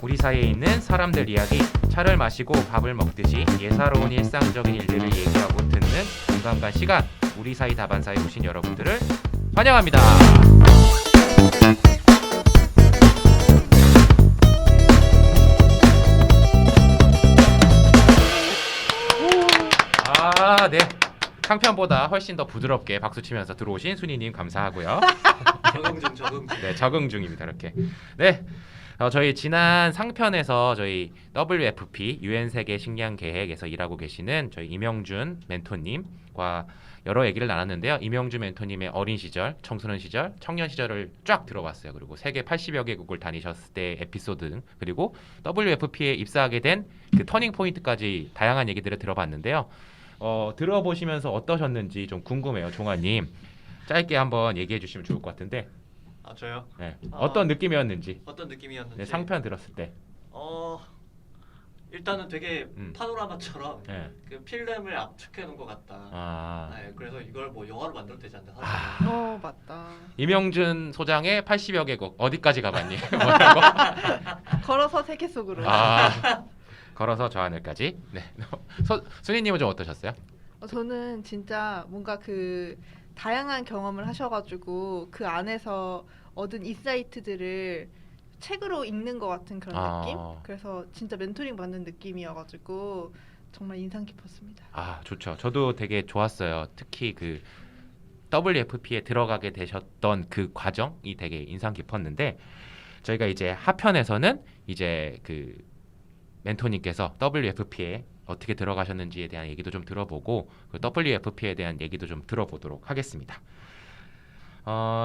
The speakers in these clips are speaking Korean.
우리 사이에 있는 사람들 이야기, 차를 마시고 밥을 먹듯이 예사로운 일상적인 일들을 얘기하고 듣는 공감간 시간, 우리 사이 다반사에 오신 여러분들을 환영합니다. 네. 상편보다 훨씬 더 부드럽게 박수 치면서 들어오신 순이님 감사하고요. 적응. 네, 적응 중입니다. 이렇게. 네. 저희 지난 상편에서 저희 WFP UN 세계 식량 계획에서 일하고 계시는 저희 임영준 멘토님과 여러 얘기를 나눴는데요. 임영준 멘토님의 어린 시절, 청소년 시절, 청년 시절을 쫙 들어봤어요. 그리고 세계 80여 개국을 다니셨을 때 에피소드, 그리고 WFP에 입사하게 된 그 터닝 포인트까지 다양한 얘기들을 들어봤는데요. 들어보시면서 어떠셨는지 좀 궁금해요, 종아님. 짧게 한번 얘기해 주시면 좋을 것 같은데. 아 저요? 네. 어떤 느낌이었는지. 어떤 느낌이었는지. 네, 상편 들었을 때. 일단은 되게 파노라마처럼 네. 그 필름을 압축해 놓은 것 같다. 네, 그래서 이걸 뭐 영화로 만들어도 되지 않나. 맞다. 임영준 소장의 80여 개국 어디까지 가봤니? 뭐라고? 걸어서 세계 속으로. 걸어서 저 하늘까지. 네. 순이님은 좀 어떠셨어요? 저는 진짜 뭔가 그 다양한 경험을 하셔가지고 그 안에서 얻은 인사이트들을 책으로 읽는 것 같은 그런 느낌? 그래서 진짜 멘토링 받는 느낌이어가지고 정말 인상 깊었습니다. 좋죠. 저도 되게 좋았어요. 특히 그 WFP에 들어가게 되셨던 그 과정이 되게 인상 깊었는데, 저희가 이제 하편에서는 이제 그 멘토님께서 WFP에 어떻게 들어가셨는지에 대한 얘기도 좀 들어보고, 그 WFP에 대한 얘기도 좀 들어보도록 하겠습니다.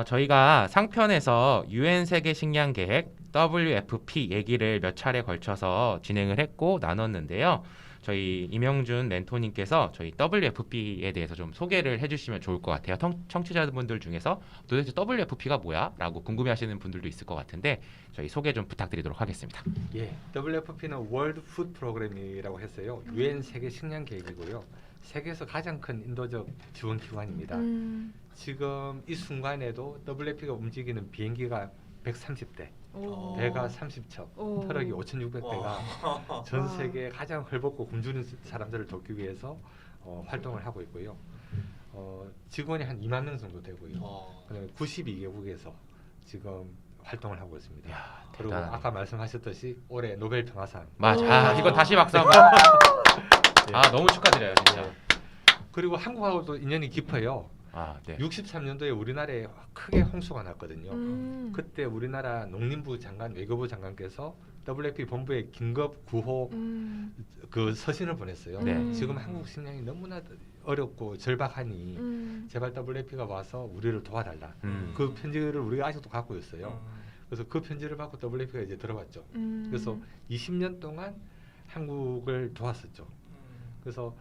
저희가 상편에서 UN 세계 식량 계획 WFP 얘기를 몇 차례 걸쳐서 진행을 했고 나눴는데요. 저희 임영준 멘토님께서 저희 WFP에 대해서 좀 소개를 해주시면 좋을 것 같아요. 청취자분들 중에서 도대체 WFP가 뭐야? 라고 궁금해하시는 분들도 있을 것 같은데 저희 소개 좀 부탁드리도록 하겠습니다. 예, WFP는 월드 푸드 프로그램이라고 했어요. UN 세계 식량 계획이고요. 세계에서 가장 큰 인도적 지원 기관입니다. 지금 이 순간에도 WFP가 움직이는 비행기가 130대, 배가 30척, 트럭이 5,600대가 전 세계 가장 헐벗고 굶주린 사람들을 돕기 위해서 활동을 하고 있고요. 직원이 한 2만 명 정도 되고요. 92개국에서 지금 활동을 하고 있습니다. 이야, 그리고 대단하네. 아까 말씀하셨듯이 올해 노벨 평화상. 맞아. 이거 다시 박수 한번. 너무 축하드려요, 진짜. 그리고 한국하고도 인연이 깊어요. 네. 63년도에 우리나라에 크게 홍수가 났거든요. 그때 우리나라 농림부 장관, 외교부 장관께서 WFP 본부에 긴급 구호 그 서신을 보냈어요. 네. 지금 한국 식량이 너무나 어렵고 절박하니 제발 WFP가 와서 우리를 도와달라. 그 편지를 우리가 아직도 갖고 있어요. 그래서 그 편지를 받고 WFP가 이제 들어왔죠. 그래서 20년 동안 한국을 도왔었죠. 그래서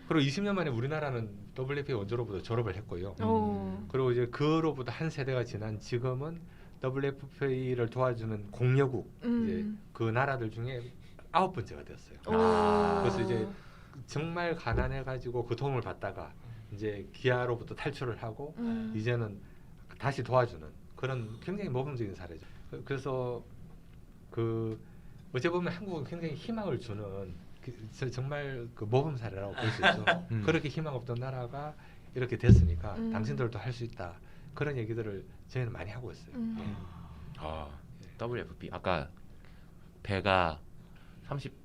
그리고 20년 만에 우리나라는 WFP 원조로부터 졸업을 했고요. 그리고 이제 그로부터 한 세대가 지난 지금은 WFP를 도와주는 공여국 이제 그 나라들 중에 9번째가 되었어요. 그래서 이제 정말 가난해가지고 그 도움을 받다가 이제 기아로부터 탈출을 하고 이제는 다시 도와주는 그런 굉장히 모범적인 사례죠. 그래서 그 어찌 보면 한국은 굉장히 희망을 주는 정말 그 모범 사례라고 볼 수 있죠. 그렇게 희망 없던 나라가 이렇게 됐으니까 당신들도 할 수 있다. 그런 얘기들을 저희는 많이 하고 있어요. WFP 아까 배가 30.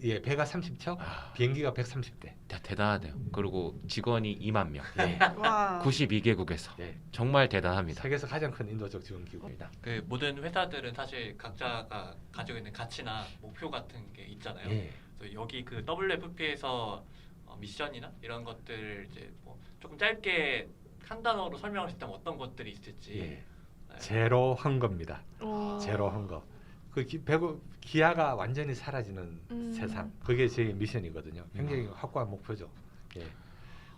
예, 배가 30척, 비행기가 130대. 대단하네요. 그리고 직원이 2만 명. 와. 92개국에서. 예. 정말 대단합니다. 세계에서 가장 큰 인도적 지원 기구입니다. 그 모든 회사들은 사실 각자가 가지고 있는 가치나 목표 같은 게 있잖아요. 예. 그래서 여기 그 WFP에서 미션이나 이런 것들 이제 뭐 조금 짧게 한 단어로 설명할 수 있다면 어떤 것들이 있을지. 예. 네. 제로 헝거입니다. 제로 헝거. 그 기아가 완전히 사라지는 세상. 그게 제 미션이거든요. 굉장히 확고한 목표죠. 예.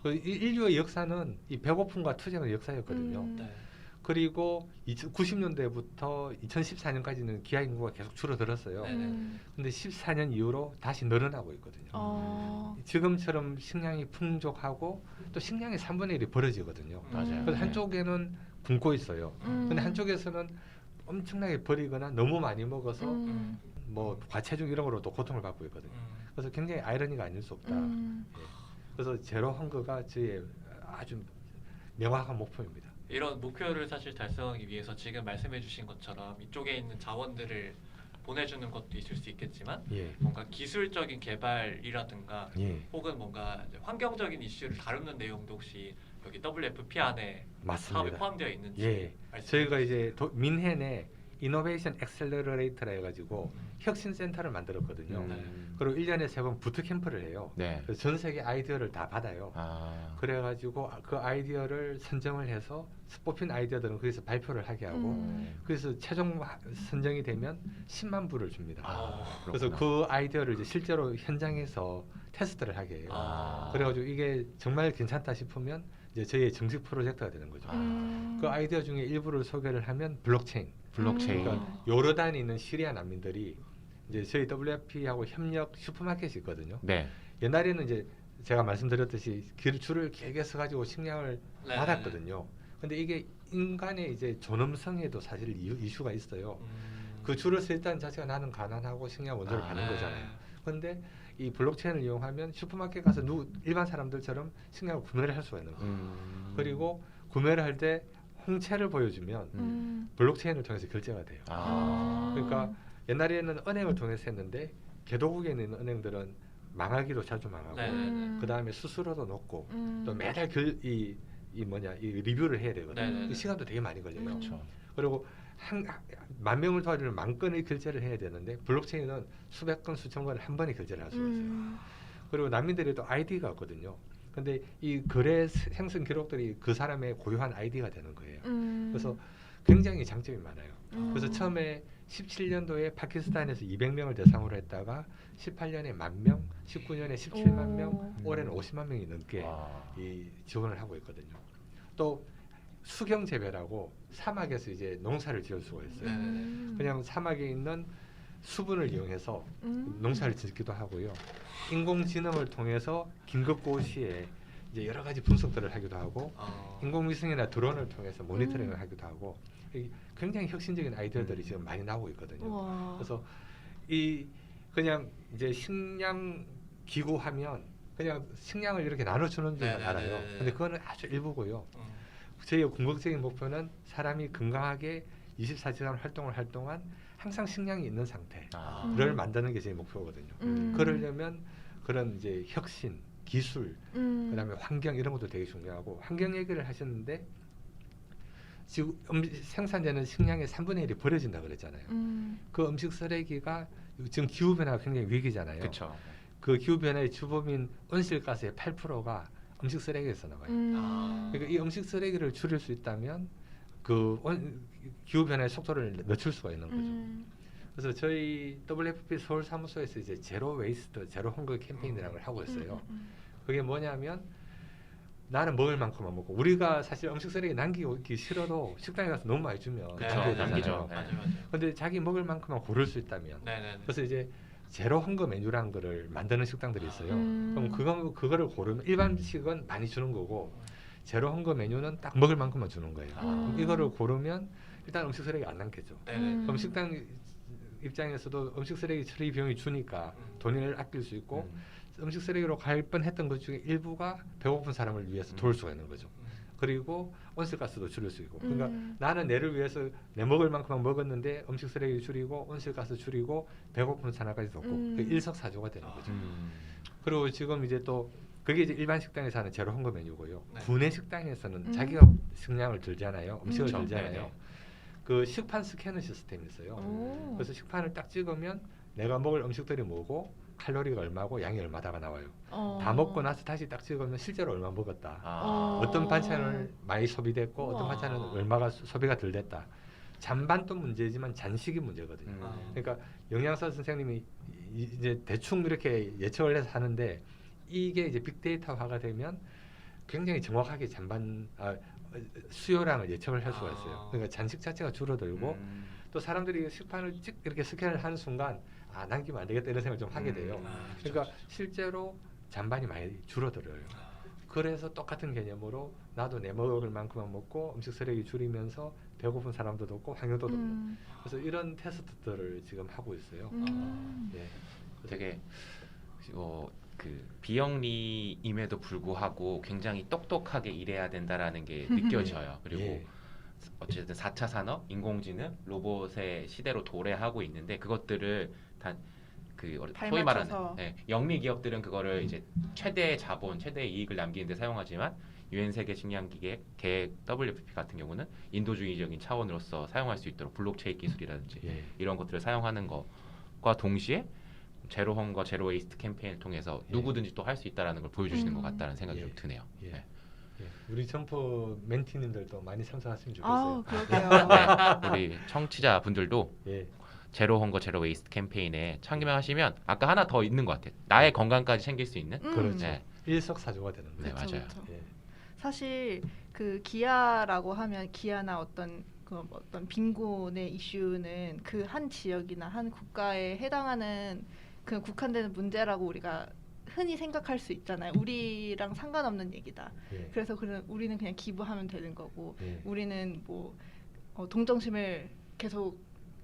그 인류의 역사는 이 배고픔과 투쟁의 역사였거든요. 네. 그리고 90년대부터 2014년까지는 기아 인구가 계속 줄어들었어요. 근데 14년 이후로 다시 늘어나고 있거든요. 지금처럼 식량이 풍족하고 또 식량의 3분의 1이 벌어지거든요. 맞아요. 그래서 한쪽에는 굶고 있어요. 근데 한쪽에서는 엄청나게 버리거나 너무 많이 먹어서 뭐 과체중 이런 거로 또 고통을 받고 있거든요. 그래서 굉장히 아이러니가 아닐 수 없다. 예. 그래서 제로 헝거가 저희의 아주 명확한 목표입니다. 이런 목표를 사실 달성하기 위해서 지금 말씀해주신 것처럼 이쪽에 있는 자원들을 보내주는 것도 있을 수 있겠지만 예. 뭔가 기술적인 개발이라든가 예. 혹은 뭔가 이제 환경적인 이슈를 다루는 내용도 혹시 여기 WFP 안에 사업에 맞습니다. 포함되어 있는지 예. 말씀해 저희가 주시죠. 이제 이노베이션 엑셀러레이터라 해가지고 혁신센터를 만들었거든요. 그리고 1년에 3번 부트캠프를 해요. 네. 그래서 전 세계 아이디어를 다 받아요. 아. 그래가지고 그 아이디어를 선정을 해서 뽑힌 아이디어들은 거기서 발표를 하게 하고 그래서 최종 선정이 되면 10만 불을 줍니다. 아, 그래서 그렇구나. 그 아이디어를 이제 실제로 현장에서 테스트를 하게 해요. 아. 그래가지고 이게 정말 괜찮다 싶으면 이제 저희의 정식 프로젝트가 되는 거죠. 그 아이디어 중에 일부를 소개를 하면 블록체인. 블록체인. 그러니까 요르단에 있는 시리아 난민들이 이제 저희 WFP하고 협력 슈퍼마켓이 있거든요. 네. 옛날에는 이제 제가 말씀드렸듯이 줄을 길게 서가지고 식량을 네. 받았거든요. 근데 이게 인간의 이제 존엄성에도 사실 이슈가 있어요. 그 줄을 서 있다는 자체가 나는 가난하고 식량 원조를 받는 거잖아요. 근데 이 블록체인을 이용하면 슈퍼마켓 가서 일반 사람들처럼 식량을 구매를 할 수가 있는 거예요. 그리고 구매를 할 때 홍채를 보여주면 블록체인을 통해서 결제가 돼요. 아. 그러니까 옛날에는 은행을 통해서 했는데 개도국에 있는 은행들은 망하기도 자주 망하고 네. 그 다음에 수수료도 높고 또 매달 이 리뷰를 해야 되거든요. 네. 그 시간도 되게 많이 걸려요. 그렇죠. 그리고 만 명을 도와주는 만 건의 결제를 해야 되는데 블록체인은 수백 건 수천 건을 한 번에 결제를 할 수가 있어요. 그리고 난민들이 또 아이디가 없거든요. 근데 이 거래 생성 기록들이 그 사람의 고유한 아이디가 되는 거예요. 그래서 굉장히 장점이 많아요. 그래서 처음에 17년도에 파키스탄에서 200명을 대상으로 했다가 18년에 10,000명, 19년에 17만 명, 올해는 50만 명이 넘게 와. 이 지원을 하고 있거든요. 또 수경 재배라고 사막에서 이제 농사를 지을 수가 있어요. 그냥 사막에 있는 수분을 이용해서 농사를 짓기도 하고요. 인공지능을 통해서 긴급고시에 이제 여러 가지 분석들을 하기도 하고 인공위성이나 드론을 통해서 모니터링을 하기도 하고 굉장히 혁신적인 아이디어들이 지금 많이 나오고 있거든요. 그래서 이 그냥 이제 식량 기구 하면 그냥 식량을 이렇게 나눠주는 줄만 알아요. 근데 그거는 아주 일부고요. 저희의 궁극적인 목표는 사람이 건강하게 24시간 활동을 할 동안 항상 식량이 있는 상태를 만드는 게 제 목표거든요. 그러려면 그런 이제 혁신, 기술, 그다음에 환경 이런 것도 되게 중요하고 환경 얘기를 하셨는데 지금 생산되는 식량의 3분의 1이 버려진다 그랬잖아요. 그 음식 쓰레기가 지금 기후 변화가 굉장히 위기잖아요. 그렇죠. 그 기후 변화의 주범인 온실가스의 8%가 음식 쓰레기에서 나와요. 그러니까 이 음식 쓰레기를 줄일 수 있다면 그 기후 변화의 속도를 늦출 수가 있는 거죠. 그래서 저희 WFP 서울 사무소에서 이제 제로 웨이스트, 제로 헝거 캠페인이라는 걸 하고 있어요. 그게 뭐냐면 나는 먹을 만큼만 먹고 우리가 사실 음식 쓰레기 남기기 싫어도 식당에 가서 너무 많이 주면 그쵸, 남기죠. 네. 맞아요. 근데 자기 먹을 만큼만 고를 수 있다면 그래서 이제 제로 헝거 메뉴라는 거를 만드는 식당들이 있어요. 그럼 그거를 고르면 일반식은 많이 주는 거고 제로 헝거 메뉴는 딱 먹을 만큼만 주는 거예요. 그럼 이거를 고르면 일단 음식 쓰레기 안 남겠죠. 그럼 식당 입장에서도 음식 쓰레기 처리 비용이 주니까 돈을 아낄 수 있고 음식 쓰레기로 갈 뻔했던 것 중에 일부가 배고픈 사람을 위해서 도울 수가 있는 거죠. 그리고 온실가스도 줄일 수 있고. 그러니까 나는 내를 위해서 내 먹을 만큼만 먹었는데 음식 쓰레기 줄이고 온실가스 줄이고 배고픈 사람까지 돕고 일석사조가 되는 거죠. 그리고 지금 이제 또 그게 이제 일반 식당에서 하는 제로 헝거 메뉴고요. 구내 식당에서는 자기가 식량을 들잖아요. 음식을 그렇죠. 들잖아요. 네네. 그 식판 스캐너 시스템이 있어요. 그래서 식판을 딱 찍으면 내가 먹을 음식들이 뭐고 칼로리가 얼마고 양이 얼마다가 나와요. 다 먹고 나서 다시 딱 찍으면 실제로 얼마 먹었다. 어떤 반찬을 많이 소비됐고 어떤 반찬은 얼마가 소비가 덜 됐다. 잔반도 문제지만 잔식이 문제거든요. 그러니까 영양사 선생님이 이제 대충 이렇게 예측을 해서 하는데 이게 이제 빅데이터화가 되면 굉장히 정확하게 수요량을 예측을 할 수가 있어요. 그러니까 잔식 자체가 줄어들고 또 사람들이 식판을 찍 이렇게 스캔을 하는 순간 남기면 안 되겠다 이런 생각을 좀 하게 돼요. 그러니까 실제로 잔반이 많이 줄어들어요. 그래서 똑같은 개념으로 나도 내 먹을 만큼만 먹고 음식 쓰레기 줄이면서 배고픈 사람도 돕고 환경도 돕는. 그래서 이런 테스트들을 지금 하고 있어요. 예. 되게 그 비영리임에도 불구하고 굉장히 똑똑하게 일해야 된다라는 게 느껴져요. 그리고 예. 어쨌든 4차 산업, 인공지능, 로봇의 시대로 도래하고 있는데 그것들을 다 그 소위 말하는 영리 기업들은 그거를 이제 최대의 자본, 최대의 이익을 남기는 데 사용하지만 유엔 세계 식량 계획 WFP 같은 경우는 인도주의적인 차원으로서 사용할 수 있도록 블록체인 기술이라든지 이런 것들을 사용하는 것과 동시에 제로홈과 제로 웨이스트 캠페인을 통해서 누구든지 또 할 수 있다라는 걸 보여주시는 것 같다는 생각이 좀 드네요. 네. 우리 점프 멘티님들도 많이 참석하시면 아, 좋겠어요. 그러게요. 네, 우리 청취자 분들도 제로홈과 제로 웨이스트 캠페인에 참여하시면 아까 하나 더 있는 것 같아요. 나의 건강까지 챙길 수 있는. 그렇죠. 일석사조가 되는 거예요. 네, 맞아요. 사실 그 기아라고 하면 기아나 어떤 빈곤의 이슈는 그 한 지역이나 한 국가에 해당하는 그 국한되는 문제라고 우리가 흔히 생각할 수 있잖아요. 우리랑 상관없는 얘기다. 그래서 우리는 그냥 기부하면 되는 거고, 우리는 뭐 동정심을 계속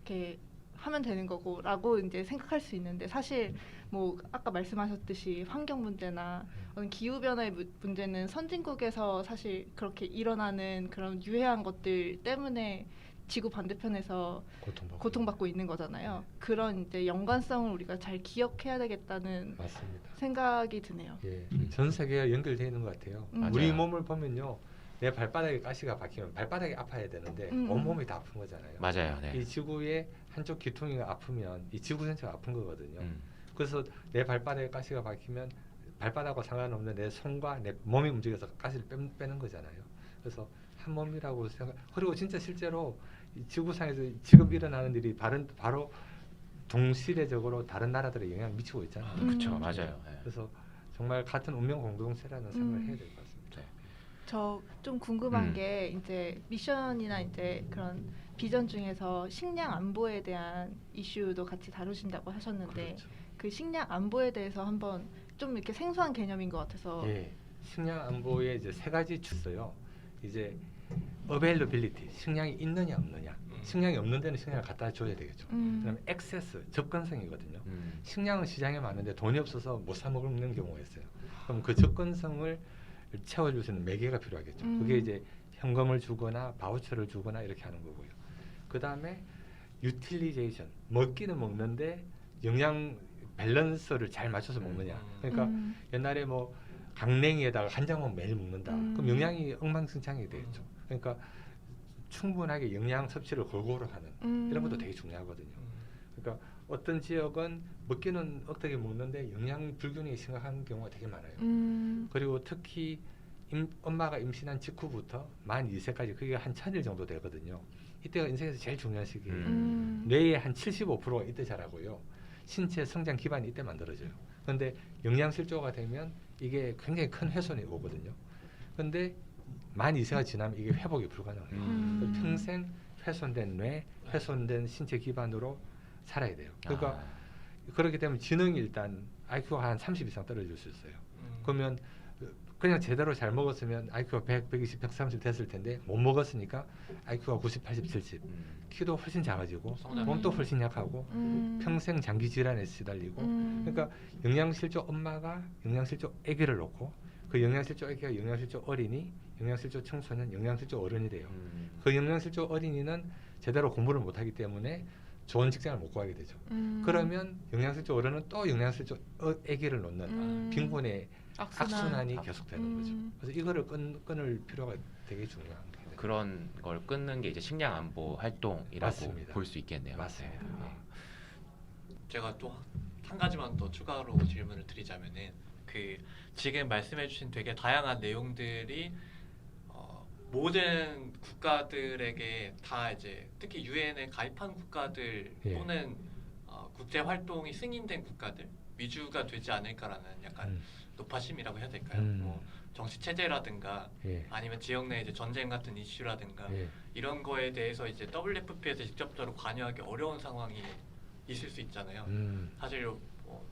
이렇게 하면 되는 거고라고 이제 생각할 수 있는데 사실 뭐 아까 말씀하셨듯이 환경 문제나 기후 변화의 문제는 선진국에서 사실 그렇게 일어나는 그런 유해한 것들 때문에 지구 반대편에서 고통받고 있는 거잖아요. 그런 이제 연관성을 우리가 잘 기억해야 되겠다는 생각이 드네요. 전 세계가 연결되어 있는 것 같아요. 우리 몸을 보면요. 내 발바닥에 가시가 박히면 발바닥이 아파야 되는데 온몸이 다 아픈 거잖아요. 맞아요. 네. 이 지구의 한쪽 귀퉁이가 아프면 이 지구 전체가 아픈 거거든요. 그래서 내 발바닥에 가시가 박히면 발바닥과 상관없는 내 손과 내 몸이 움직여서 가시를 빼는 거잖아요. 그래서 한 몸이라고 생각. 그리고 진짜 실제로 이 지구상에서 지금 일어나는 일이 바로 동시대적으로 다른 나라들에 영향을 미치고 있잖아요. 그렇죠, 맞아요. 그래서 정말 같은 운명 공동체라는 생각을 해야 될 것 같습니다. 저 좀 궁금한 게 이제 미션이나 이제 그런 비전 중에서 식량 안보에 대한 이슈도 같이 다루신다고 하셨는데 그 식량 안보에 대해서 한번 좀 이렇게 생소한 개념인 것 같아서. 식량 안보에 이제 세 가지 있어요. 이제 availability, 식량이 있느냐 없느냐. 식량이 없는 데는 식량을 갖다 줘야 되겠죠. 그다음에 access, 접근성이거든요. 식량은 시장에 많은데 돈이 없어서 못 사 먹는 경우가 있어요. 그럼 그 접근성을 채워줄 수 있는 매개가 필요하겠죠. 그게 이제 현금을 주거나 바우처를 주거나 이렇게 하는 거고요. 그 다음에 utilization, 먹기는 먹는데 영양 밸런스를 잘 맞춰서 먹느냐. 그러니까 옛날에 뭐 강냉이에다가 한 장만 매일 먹는다. 그럼 영양이 엉망진창이 되겠죠. 그러니까 충분하게 영양 섭취를 골고루 하는 이런 것도 되게 중요하거든요. 그러니까 어떤 지역은 먹기는 어떻게 먹는데 영양 불균형이 심각한 경우가 되게 많아요. 그리고 특히 엄마가 임신한 직후부터 만 2세까지 그게 한 1000일 정도 되거든요. 이때가 인생에서 제일 중요한 시기예요. 뇌의 한 75%가 이때 자라고요. 신체 성장 기반이 이때 만들어져요. 그런데 영양실조가 되면 이게 굉장히 큰 훼손이 오거든요. 그런데 만 2세가 지나면 이게 회복이 불가능해요. 평생 훼손된 뇌, 훼손된 신체 기반으로 살아야 돼요. 그러니까 그렇게 되면 지능이 일단 IQ가 한 30 이상 떨어질 수 있어요. 그러면 그냥 제대로 잘 먹었으면 IQ가 100, 120, 130 됐을 텐데 못 먹었으니까 IQ가 90, 80, 70 키도 훨씬 작아지고 몸도 훨씬 약하고 평생 장기 질환에 시달리고 그러니까 영양실조 엄마가 영양실조 아기를 놓고 그 영양실조 아기가 영양실조 어린이, 영양실조 청소년, 영양실조 어른이 돼요. 그 영양실조 어린이는 제대로 공부를 못하기 때문에 좋은 직장을 못 구하게 되죠. 그러면 영양실조 어른은 또 영양실조 아기를 놓는 빈곤의 악순환이 계속되는 거죠. 그래서 이거를 끊을 필요가 되게 중요한 거예요. 그런 걸 끊는 게 이제 식량 안보 활동이라고 볼 수 있겠네요. 맞습니다. 제가 또 한 가지만 더 추가로 질문을 드리자면은 그 지금 말씀해주신 되게 다양한 내용들이 모든 국가들에게 다 이제 특히 유엔에 가입한 국가들 또는 국제 활동이 승인된 국가들 위주가 되지 않을까라는 약간 높아심이라고 해야 될까요? 뭐 정치 체제라든가 아니면 지역 내 이제 전쟁 같은 이슈라든가 이런 거에 대해서 이제 WFP에서 직접적으로 관여하기 어려운 상황이 있을 수 있잖아요. 사실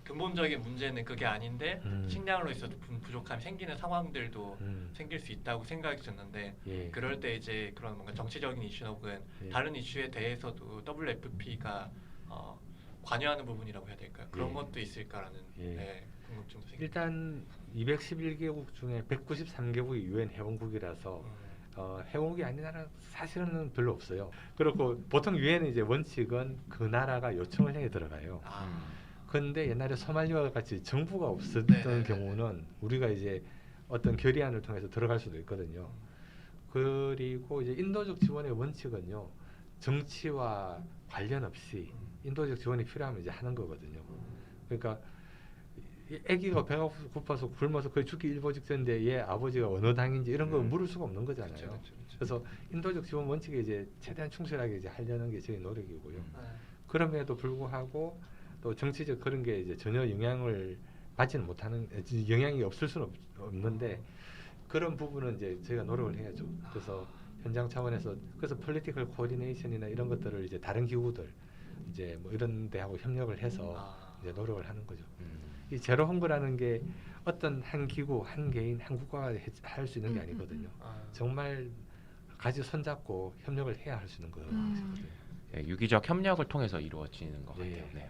근본적인 문제는 그게 아닌데 식량으로 있어서 부족함이 생기는 상황들도 생길 수 있다고 생각이 드는데 예. 그럴 때 이제 그런 뭔가 정치적인 이슈 혹은 예. 다른 이슈에 대해서도 WFP가 관여하는 부분이라고 해야 될까요? 그런 예. 것도 있을까라는 예. 네, 궁금증도 생깁니다. 일단 211개국 중에 193개국이 유엔 회원국이라서 회원국이 아닌 나라 사실은 별로 없어요. 그렇고 보통 유엔의 이제 원칙은 그 나라가 요청을 해야 들어가요. 그런데 옛날에 소말리와 같이 정부가 없었던 네네네네. 경우는 우리가 이제 어떤 결의안을 통해서 들어갈 수도 있거든요. 그리고 이제 인도적 지원의 원칙은요, 정치와 관련 없이 인도적 지원이 필요하면 이제 하는 거거든요. 그러니까 이 아기가 배가 고파서 굶어서 거의 죽기 일보 직전인데 얘 아버지가 어느 당인지 이런 거 물을 수가 없는 거잖아요. 그쵸. 그래서 인도적 지원 원칙에 이제 최대한 충실하게 이제 하려는 게 저희 노력이고요. 네. 그럼에도 불구하고 또 정치적 그런 게 이제 전혀 영향을 받지는 못하는, 영향이 없을 수는 없는데 그런 부분은 이제 저희가 노력을 해야죠. 그래서 현장 차원에서 그래서 폴리티컬 코디네이션이나 이런 것들을 이제 다른 기구들 이제 뭐 이런 데하고 협력을 해서 이제 노력을 하는 거죠. 이 제로 헝그라는 게 어떤 한 기구, 한 개인, 한 국가가 할 수 있는 게 아니거든요. 정말 같이 손잡고 협력을 해야 할 수 있는 거거든요. 네, 유기적 협력을 통해서 이루어지는 것 같아요. 예. 네.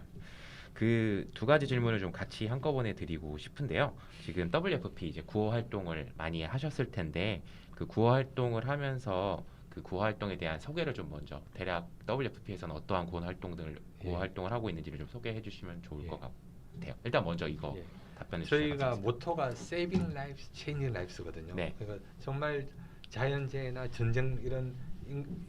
그 두 가지 질문을 좀 같이 한꺼번에 드리고 싶은데요. 지금 WFP 이제 구호 활동을 많이 하셨을 텐데 그 구호 활동을 하면서 그 구호 활동에 대한 소개를 좀 먼저 대략 WFP에서는 어떠한 구호 활동을 하고 있는지를 좀 소개해 주시면 좋을 것 같아요. 일단 먼저 이거 예. 답변해 주시면 저희가 감사하겠습니다. 모토가 Saving Lives, Changing Lives거든요. 네. 그러니까 정말 자연재해나 전쟁 이런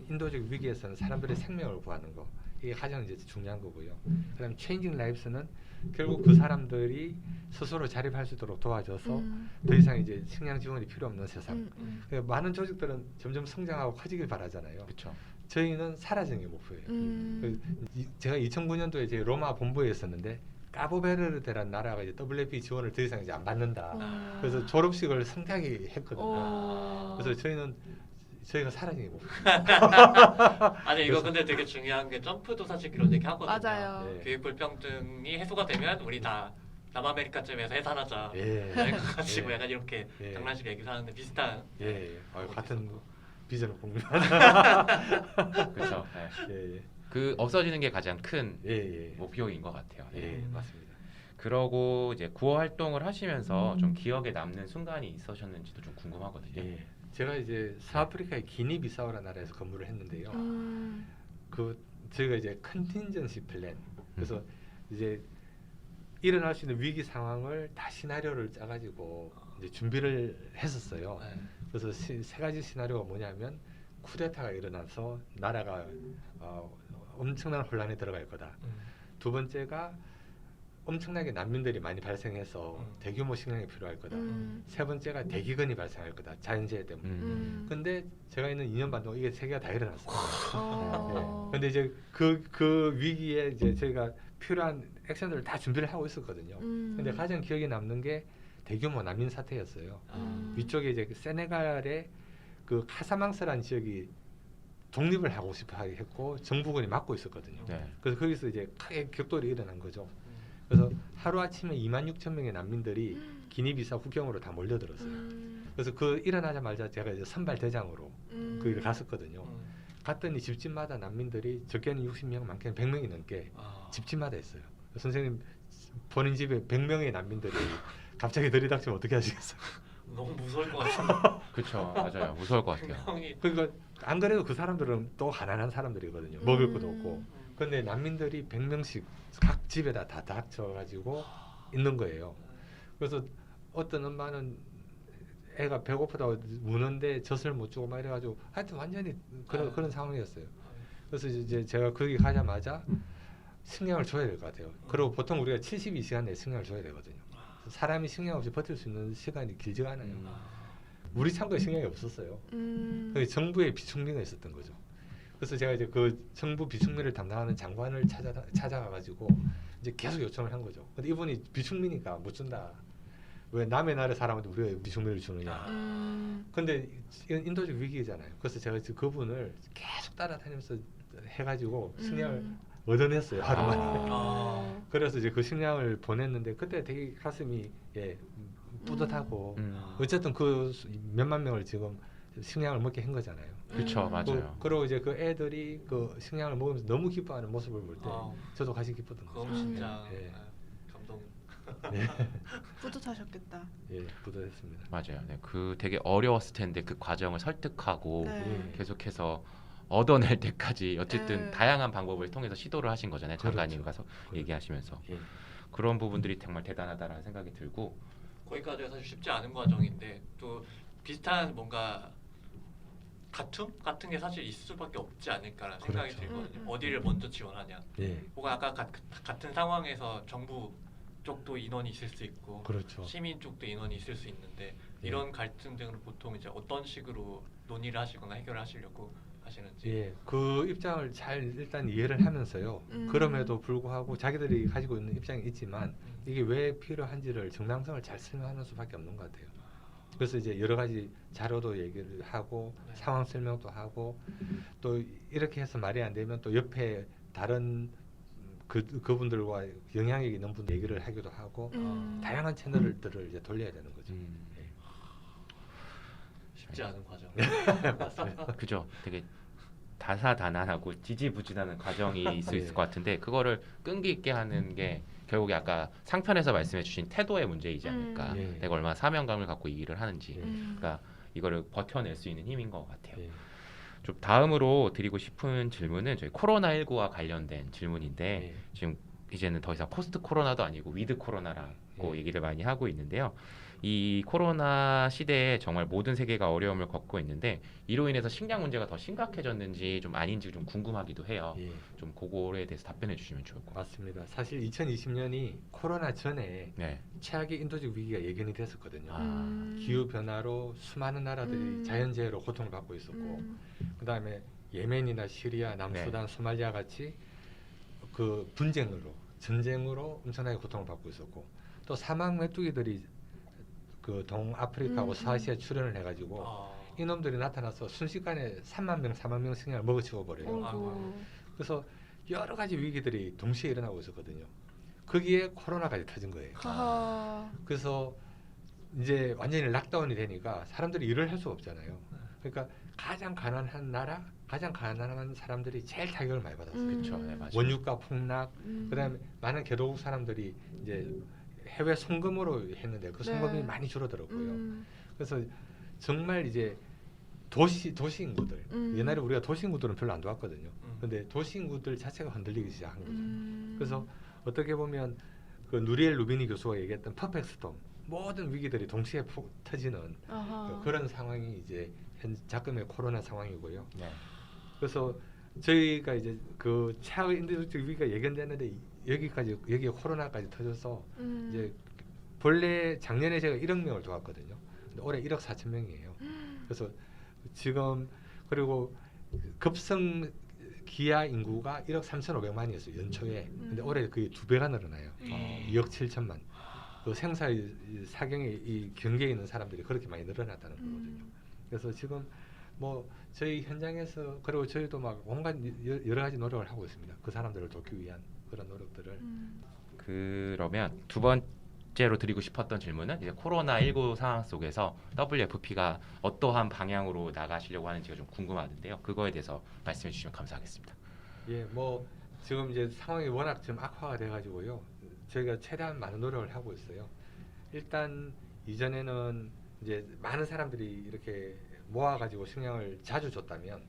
인도적 위기에서는 사람들의 생명을 구하는 거, 이게 가장 이제 중요한 거고요. 그다음 Changing Lives는 결국 그 사람들이 스스로 자립할 수 있도록 도와줘서 더 이상 이제 식량 지원이 필요 없는 세상. 그러니까 많은 조직들은 점점 성장하고 커지길 바라잖아요. 그렇죠. 저희는 사라지는 게 목표예요. 제가 2009년도에 제 로마 본부에 있었는데 까보베르데라는 나라가 이제 WFP 지원을 더 이상 이제 안 받는다. 그래서 졸업식을 상당히 했거든요. 그래서 저희가 사라지는 게 목표예요. 아니 이거 근데 되게 중요한 게 점프도 사실 그런 얘기 하거든요. 맞아요. 네. 교육 불평등이 해소가 되면 우리 다 남아메리카쯤에서 해산하자. 예. 가지고 예. 약간 이렇게 예. 장난식 얘기를 하는데 비슷한. 예. 같은 비전을 공유하는. 그렇죠. 네. 예. 그 없어지는 게 가장 큰 예. 목표인 것 같아요. 네. 예. 맞습니다. 그러고 이제 구호 활동을 하시면서 좀 기억에 남는 순간이 있으셨는지도 좀 궁금하거든요. 예. 제가 이제 서아프리카의 기니비사우라는 나라에서 근무를 했는데요. 저희가 이제 컨틴전시 플랜, 그래서 이제 일어날 수 있는 위기 상황을 다 시나리오를 짜가지고 이제 준비를 했었어요. 그래서 세 가지 시나리오가 뭐냐면 쿠데타가 일어나서 나라가 엄청난 혼란에 들어갈 거다. 두 번째가 엄청나게 난민들이 많이 발생해서 대규모 식량이 필요할 거다. 세 번째가 대기근이 발생할 거다. 자연재해 때문에. 근데 제가 있는 2년 반 동안 이게 세 개가 다 일어났어요. 근데 이제 그 위기에 이제 저희가 필요한 액션들을 다 준비를 하고 있었거든요. 근데 가장 기억에 남는 게 대규모 난민 사태였어요. 위쪽에 이제 세네갈의 그 카사망스라는 지역이 독립을 하고 싶어 했고 정부군이 막고 있었거든요. 네. 그래서 거기서 이제 크게 격돌이 일어난 거죠. 그래서 하루아침에 26,000명의 난민들이 기니비사 국경으로 다 몰려들었어요. 그래서 그 일어나자마자 제가 이제 선발 대장으로 거기를 갔었거든요. 갔더니 집집마다 난민들이 적게는 60명, 많게는 100명이 넘게 집집마다 있어요. 선생님 본인 집에 100명의 난민들이 갑자기 들이닥치면 어떻게 하시겠어요? 너무 무서울 것 같아요. 그렇죠. 맞아요. 무서울 것 같아요. 그러니까 안 그래도 그 사람들은 또 가난한 사람들이거든요. 먹을 것도 없고. 근데 난민들이 100명씩 각 집에다 다 닥쳐가지고 있는 거예요. 그래서 어떤 엄마는 애가 배고프다고 우는데 젖을 못 주고 막 이래가지고 하여튼 완전히 그런 상황이었어요. 그래서 이제 제가 거기 가자마자 식량을 줘야 될 것 같아요. 그리고 보통 우리가 72시간 내에 식량을 줘야 되거든요. 사람이 식량 없이 버틸 수 있는 시간이 길지가 않아요. 우리 창고에 식량이 없었어요. 정부의 비축민가 있었던 거죠. 그래서 제가 이제 그 정부 비축민을 담당하는 장관을 찾아가가지고 이제 계속 요청을 한 거죠. 근데 이분이 비축민이니까 못 준다. 왜 남의 나라 사람한테 우리가 비축민을 주느냐. 근데 이건 인도적 위기잖아요. 그래서 제가 그분을 계속 따라다니면서 해가지고 식량을 얻어냈어요 하루 만에. 아. 그래서 이제 그 식량을 보냈는데 그때 되게 가슴이 뿌듯하고 어쨌든 그 몇만 명을 지금 식량을 먹게 한 거잖아요. 그렇죠, 맞아요. 그리고 이제 그 애들이 그 식량을 먹으면서 너무 기뻐하는 모습을 볼 때 아. 저도 같이 기뻤던 거죠. 그럼 진짜 예. 감동. 네. 뿌듯하셨겠다. 예, 뿌듯했습니다. 맞아요. 네, 그 되게 어려웠을 텐데 그 과정을 설득하고 네. 계속해서 얻어낼 때까지 어쨌든 네. 다양한 방법을 통해서 시도를 하신 거잖아요. 장관님과 그렇죠. 얘기하시면서 예. 그런 부분들이 정말 대단하다라는 생각이 들고 거기까지가 사실 쉽지 않은 과정인데 또 비슷한 뭔가 다툼 같은 게 사실 있을 수밖에 없지 않을까라는 생각이 그렇죠. 들거든요. 어디를 먼저 지원하냐. 예. 혹은 아까 같은 상황에서 정부 쪽도 인원이 있을 수 있고 그렇죠. 시민 쪽도 인원이 있을 수 있는데 이런 갈등 등을 보통 이제 어떤 식으로 논의를 하시거나 해결을 하시려고 하시는지. 예, 그 입장을 잘 일단 이해를 하면서요. 그럼에도 불구하고 자기들이 가지고 있는 입장이 있지만 이게 왜 필요한지를 정당성을 잘 설명하는 수밖에 없는 것 같아요. 그래서 이제 여러 가지 자료도 얘기를 하고 네. 상황 설명도 하고 또 이렇게 해서 말이 안 되면 또 옆에 다른 그분들과 영향력 있는 분들 얘기를 하기도 하고 다양한 채널들을 이제 돌려야 되는 거죠. 예. 쉽지 않은 과정. 맞습니다. 그죠? 되게 다사다난하고 지지부진하는 과정이 있을 수 있을 예. 것 같은데 그거를 끈기 있게 하는 게 결국에 아까 상편에서 말씀해주신 태도의 문제이지 않을까. 예. 내가 얼마나 사명감을 갖고 이 일을 하는지. 예. 그러니까 이거를 버텨낼 수 있는 힘인 것 같아요. 예. 좀 다음으로 드리고 싶은 질문은 저희 코로나19와 관련된 질문인데 예. 지금 이제는 더 이상 포스트 코로나도 아니고 위드 코로나라고 예. 얘기를 많이 하고 있는데요. 이 코로나 시대에 정말 모든 세계가 어려움을 겪고 있는데 이로 인해서 식량 문제가 더 심각해졌는지 좀 아닌지 좀 궁금하기도 해요. 예. 좀 그거에 대해서 답변해 주시면 좋을 것 같아요. 맞습니다. 사실 2020년이 코로나 전에 네. 최악의 인도적 위기가 예견이 됐었거든요. 아. 기후 변화로 수많은 나라들이 자연재해로 고통을 받고 있었고, 그 다음에 예멘이나 시리아, 남수단, 소말리아 같이 그 분쟁으로 전쟁으로 엄청나게 고통을 받고 있었고, 또 사막 메뚜기들이 그 동아프리카하고 서아시아에 출현을 해가지고 이놈들이 나타나서 순식간에 3만 명, 4만 명 식량을 먹어치워 버려요. 그래서 여러 가지 위기들이 동시에 일어나고 있었거든요. 거기에 코로나까지 터진 거예요. 그래서 이제 완전히 락다운이 되니까 사람들이 일을 할 수가 없잖아요. 그러니까 가장 가난한 나라, 가장 가난한 사람들이 제일 타격을 많이 받았어요. 그렇죠. 네, 맞아요. 원유가 폭락, 그다음에 많은 개도국 사람들이 이제 해외 송금으로 했는데 그 송금이 네. 많이 줄어들었고요. 그래서 정말 이제 도시 인구들, 옛날에 우리가 도시 인구들은 별로 안 좋았거든요. 근데 도시 인구들 자체가 흔들리기 시작한 거죠. 그래서 어떻게 보면 그 누리엘 루비니 교수가 얘기했던 퍼펙트 스톰, 모든 위기들이 동시에 터지는 그런 상황이 이제 작금의 코로나 상황이고요. 네. 그래서 저희가 이제 그 최악의 인도적 위기가 예견됐는데 여기에 코로나까지 터져서 이제 본래 작년에 제가 1억 명을 도왔거든요. 근데 올해 1억 4천 명이에요. 그래서 지금 그리고 급성 기아 인구가 1억 3,500만이었어요 연초에. 근데 올해 거의 2배가 늘어나요. 2억 7천만. 그 생사 사경에 이 경계에 있는 사람들이 그렇게 많이 늘어났다는 거거든요. 그래서 지금 뭐 저희 현장에서 그리고 저희도 막 온갖 여러 가지 노력을 하고 있습니다. 그 사람들을 돕기 위한 그런 노력들을. 그러면 두 번째로 드리고 싶었던 질문은 이제 코로나19 상황 속에서 WFP가 어떠한 방향으로 나가시려고 하는지가 좀 궁금하던데요. 그거에 대해서 말씀해 주시면 감사하겠습니다. 예, 뭐 지금 이제 상황이 워낙 좀 악화가 돼가지고요. 저희가 최대한 많은 노력을 하고 있어요. 일단 이전에는 이제 많은 사람들이 이렇게 모아가지고 식량을 자주 줬다면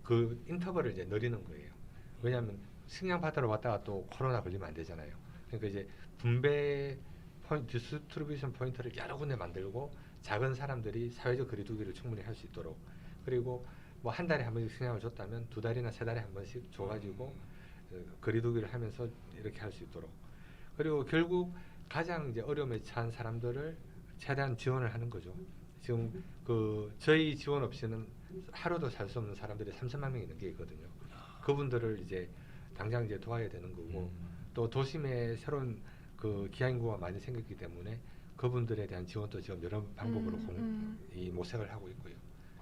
그 인터벌을 이제 늘리는 거예요. 왜냐하면 식량 받으러 왔다가 또 코로나 걸리면 안 되잖아요. 그러니까 이제 분배 디스트리뷰션 포인트를 여러 군데 만들고 작은 사람들이 사회적 거리두기를 충분히 할 수 있도록, 그리고 뭐 한 달에 한 번씩 식량을 줬다면 2달이나 3달에 한 번씩 줘가지고 거리두기를 하면서 이렇게 할 수 있도록, 그리고 결국 가장 이제 어려움에 처한 사람들을 최대한 지원을 하는 거죠. 지금 그 저희 지원 없이는 하루도 살 수 없는 사람들이 3천만 명이 넘게 있거든요. 그분들을 이제 당장 이제 도와야 되는 거고, 또 도심에 새로운 그 기아 인구가 많이 생겼기 때문에 그분들에 대한 지원도 지금 여러 방법으로 이 모색을 하고 있고요.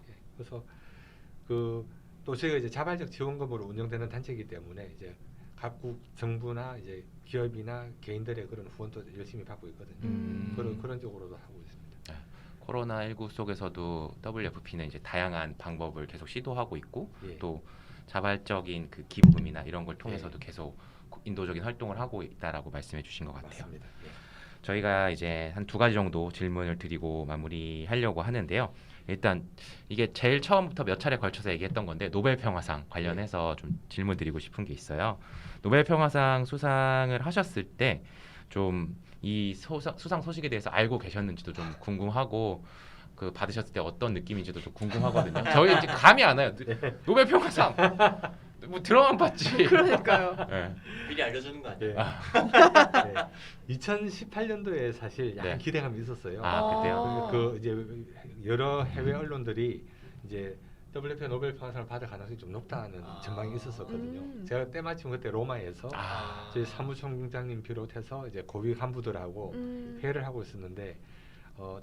예, 그래서 그 또 저희가 이제 자발적 지원금으로 운영되는 단체이기 때문에 이제 각국 정부나 이제 기업이나 개인들의 그런 후원도 열심히 받고 있거든요. 그런 쪽으로도 하고 있습니다. 코로나19 속에서도 WFP는 이제 다양한 방법을 계속 시도하고 있고 예. 또 자발적인 그 기부금이나 이런 걸 통해서도 계속 인도적인 활동을 하고 있다라고 말씀해 주신 것 같아요. 맞습니다. 예. 저희가 이제 한 2가지 정도 질문을 드리고 마무리하려고 하는데요. 일단 이게 제일 처음부터 몇 차례 걸쳐서 얘기했던 건데 노벨 평화상 관련해서 좀 질문 드리고 싶은 게 있어요. 노벨 평화상 수상을 하셨을 때 좀 이 수상 소식에 대해서 알고 계셨는지도 좀 궁금하고 그 받으셨을 때 어떤 느낌인지도 좀 궁금하거든요. 저희 이제 감이 안 와요. 노벨 평화상 뭐 들어만 봤지. 그러니까요. 네. 미리 알려주는 거 아니에요? 네. 2018년도에 사실 약간 네. 기대감이 있었어요. 그때요. 그 이제 여러 해외 언론들이 이제 WFP 노벨 평화상을 받을 가능성이 좀 높다는 전망이 있었었거든요. 제가 때마침 그때 로마에서 저희 사무총장님 비롯해서 이제 고위 간부들하고 회의를 하고 있었는데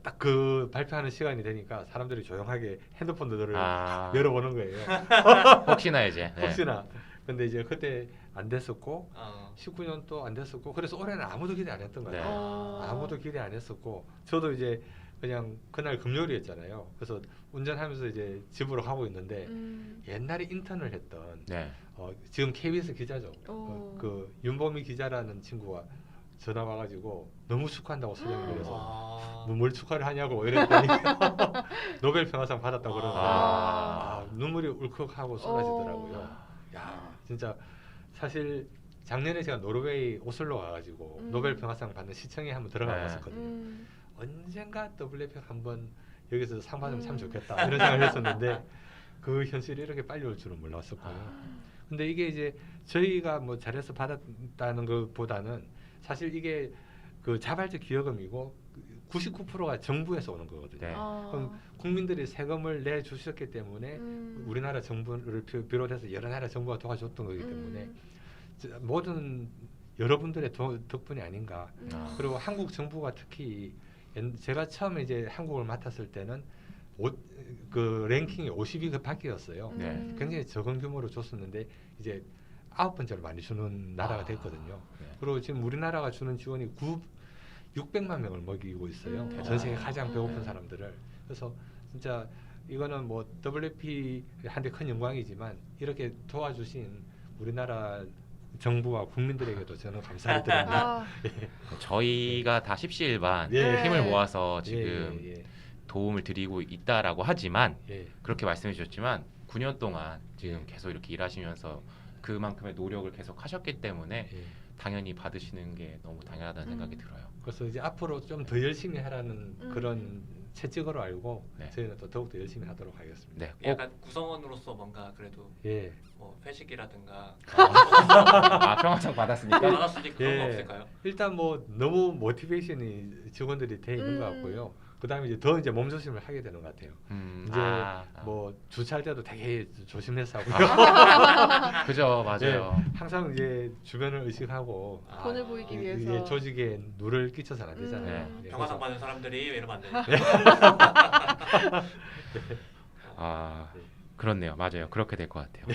딱 그 발표하는 시간이 되니까 사람들이 조용하게 핸드폰들을 열어보는 거예요. 혹시나 이제. 네. 혹시나. 근데 이제 그때 안 됐었고 19년 또 안 됐었고 그래서 올해는 아무도 기대 안 했던 거예요. 네. 아무도 기대 안 했었고 저도 이제 그냥 그날 금요일이었잖아요. 그래서 운전하면서 이제 집으로 가고 있는데 옛날에 인턴을 했던 네. 지금 KBS 기자죠. 그 윤보미 기자라는 친구가 전화 와가지고 너무 축하한다고 소장이 그래서 뭘 축하를 하냐고 이랬더니 노벨 평화상 받았다고 그러는데 눈물이 울컥하고 쏟아지더라고요. 야 진짜 사실 작년에 제가 노르웨이 오슬로 가가지고 노벨 평화상 받는 시청에 한번 들어가 봤었거든요. 언젠가 WFP 한번 여기서 상 받으면 참 좋겠다 이런 생각을 했었는데 그 현실이 이렇게 빨리 올 줄은 몰랐었고요. 근데 이게 이제 저희가 뭐 잘해서 받았다는 것보다는 사실 이게 그 자발적 기여금이고 99%가 정부에서 오는 거거든요. 네. 그럼 국민들이 세금을 내주셨기 때문에 우리나라 정부를 비롯해서 여러 나라 정부가 도와줬던 거기 때문에 모든 여러분들의 덕분이 아닌가. 그리고 한국 정부가 특히 제가 처음에 이제 한국을 맡았을 때는 그 랭킹이 50위가 밖이었어요. 굉장히 적은 규모로 줬었는데 이제 9번째로 많이 주는 나라가 됐거든요. 그리고 지금 우리나라가 주는 지원이 600만 명을 먹이고 있어요. 전 세계 가장 배고픈 사람들을. 그래서 진짜 이거는 뭐 WFP한테 큰 영광이지만 이렇게 도와주신 우리나라 정부와 국민들에게도 저는 감사를 드립니다. 저희가 다 십시일반 힘을 모아서 지금 도움을 드리고 있다라고 하지만 그렇게 말씀해 주셨지만 9년 동안 지금 계속 이렇게 일하시면서 그만큼의 노력을 계속 하셨기 때문에 당연히 받으시는 게 너무 당연하다는 생각이 들어요. 그래서 이제 앞으로 좀 더 열심히 하라는 그런 채찍으로 알고 저희는 또 더욱더 열심히 하도록 하겠습니다. 네, 약간 구성원으로서 뭔가 그래도 뭐 회식이라든가 평화상 받았으니까 받았으니까 그런 거 없을까요? 일단 뭐 너무 모티베이션이 직원들이 돼 있는 것 같고요. 그다음에 이제 더 이제 몸조심을 하게 되는 것 같아요. 이제 뭐 주차할 때도 되게 조심해서 하고요. 그죠, 맞아요. 항상 이제 주변을 의식하고 돈을 보이기 위해서 조직에 누를 끼쳐서는 안 되잖아요. 평화상 받는 사람들이 이러면 안 되니까. 그렇네요, 맞아요. 그렇게 될 것 같아요.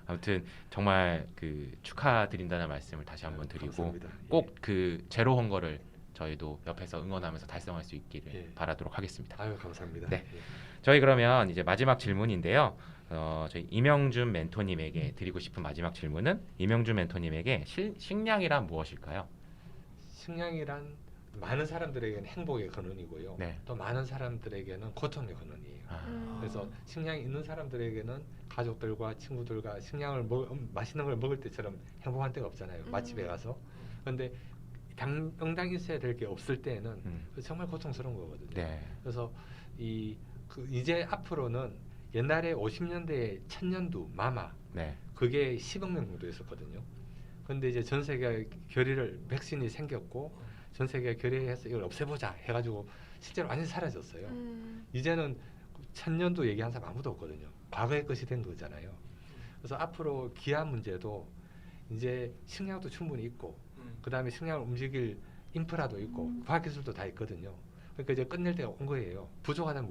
아무튼 정말 그 축하드린다는 말씀을 다시 한번 드리고 감사합니다. 꼭 그 제로 헝거를 저희도 옆에서 응원하면서 달성할 수 있기를 바라도록 하겠습니다. 아유 감사합니다. 네. 저희 그러면 이제 마지막 질문인데요. 저희 이명준 멘토님에게 드리고 싶은 마지막 질문은 이명준 멘토님에게 식량이란 무엇일까요? 식량이란 많은 사람들에게는 행복의 근원이고요. 또 많은 사람들에게는 고통의 근원이에요. 그래서 식량이 있는 사람들에게는 가족들과 친구들과 식량을 맛있는 걸 먹을 때처럼 행복한 때가 없잖아요. 맛집에 가서. 그런데 당장 있어야 될 게 없을 때는 정말 고통스러운 거거든요. 그래서 이제 앞으로는 옛날에 50년대에 천년두 마마 그게 10억 명 정도 있었거든요. 그런데 이제 전 세계 결의를 백신이 생겼고 전 세계 결의해서 이걸 없애보자 해가지고 실제로 완전히 사라졌어요. 이제는 천년두 얘기하는 사람 아무도 없거든요. 과거의 것이 된 거잖아요. 그래서 앞으로 기아 문제도 이제 식량도 충분히 있고 그 다음에 식량을 움직일 인프라도 있고 과학기술도 다 있거든요. 그러니까 이제 끝낼 때가 온 거예요. 부족하다면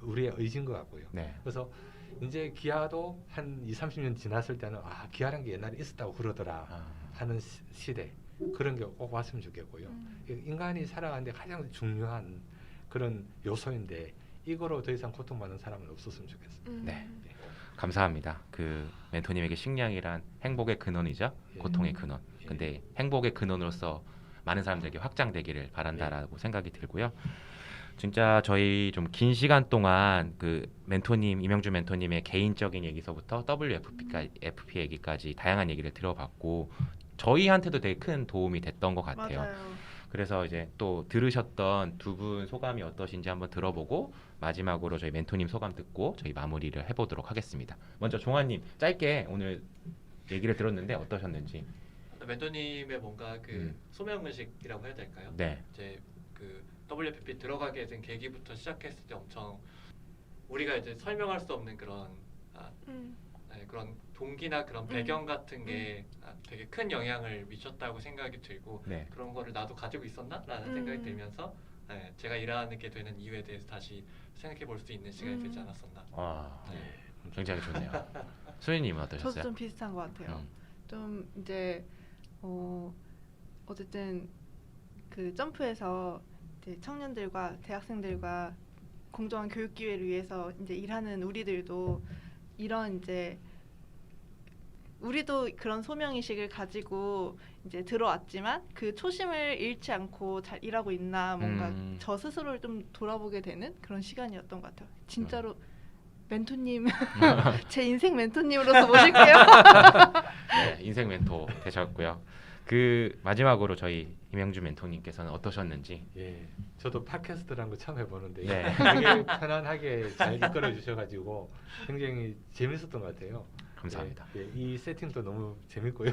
우리의 의지인 것 같고요. 네. 그래서 이제 기아도 한 20-30년 지났을 때는 기아라는 게 옛날에 있었다고 그러더라 하는 시대 그런 게 꼭 왔으면 좋겠고요. 인간이 살아가는데 가장 중요한 그런 요소인데 이거로 더 이상 고통받는 사람은 없었으면 좋겠어요. 네. 감사합니다. 그 멘토님에게 식량이란 행복의 근원이죠. 고통의 근원. 근데 행복의 근원으로서 많은 사람들에게 확장되기를 바란다라고 생각이 들고요. 진짜 저희 좀 긴 시간 동안 그 멘토님 이명준 멘토님의 개인적인 얘기서부터 WFP 얘기까지 다양한 얘기를 들어봤고 저희한테도 되게 큰 도움이 됐던 것 같아요. 맞아요. 그래서 이제 또 들으셨던 두 분 소감이 어떠신지 한번 들어보고 마지막으로 저희 멘토님 소감 듣고 저희 마무리를 해보도록 하겠습니다. 먼저 종환님 짧게 오늘 얘기를 들었는데 어떠셨는지. 멘토님의 뭔가 그 소명 의식이라고 해야 될까요? 네. 이제 그 WFP 들어가게 된 계기부터 시작했을 때 엄청 우리가 이제 설명할 수 없는 그런 네, 그런 동기나 그런 배경 같은 게 되게 큰 영향을 미쳤다고 생각이 들고 네. 그런 거를 나도 가지고 있었나라는 생각이 들면서 네, 제가 일하게 되는 이유에 대해서 다시 생각해 볼 수 있는 시간이 되지 않았었나. 네. 굉장히 좋네요. 수인님은 어떠셨어요? 저도 좀 비슷한 것 같아요. 좀 이제 어쨌든 그 점프에서 이제 청년들과 대학생들과 공정한 교육 기회를 위해서 이제 일하는 우리들도 이런 이제 우리도 그런 소명의식을 가지고 이제 들어왔지만 그 초심을 잃지 않고 잘 일하고 있나 뭔가 저 스스로를 좀 돌아보게 되는 그런 시간이었던 것 같아요. 진짜로 멘토님 제 인생 멘토님으로서 모실게요. 네, 인생 멘토 되셨고요. 그 마지막으로 저희 이명준 멘토님께서는 어떠셨는지. 예, 저도 팟캐스트라는 거 처음 해보는데 네. 되게 편안하게 잘 이끌어 주셔가지고 굉장히 재밌었던 것 같아요. 감사합니다. 예, 이 세팅도 너무 재밌고요.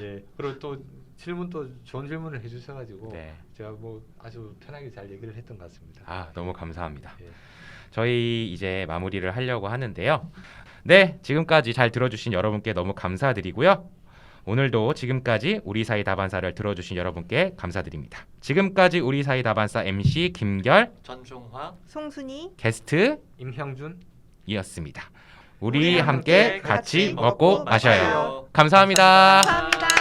예, 그리고 또 질문도 좋은 질문을 해주셔가지고 네. 제가 뭐 아주 편하게 잘 얘기를 했던 것 같습니다. 너무 감사합니다. 예. 저희 이제 마무리를 하려고 하는데요. 네, 지금까지 잘 들어주신 여러분께 너무 감사드리고요. 오늘도 지금까지 우리 사이 다반사를 들어주신 여러분께 감사드립니다. 지금까지 우리 사이 다반사 MC 김결, 전종화, 송순이, 게스트 이었습니다. 우리 함께 같이 먹고 마셔요. 감사합니다. 감사합니다.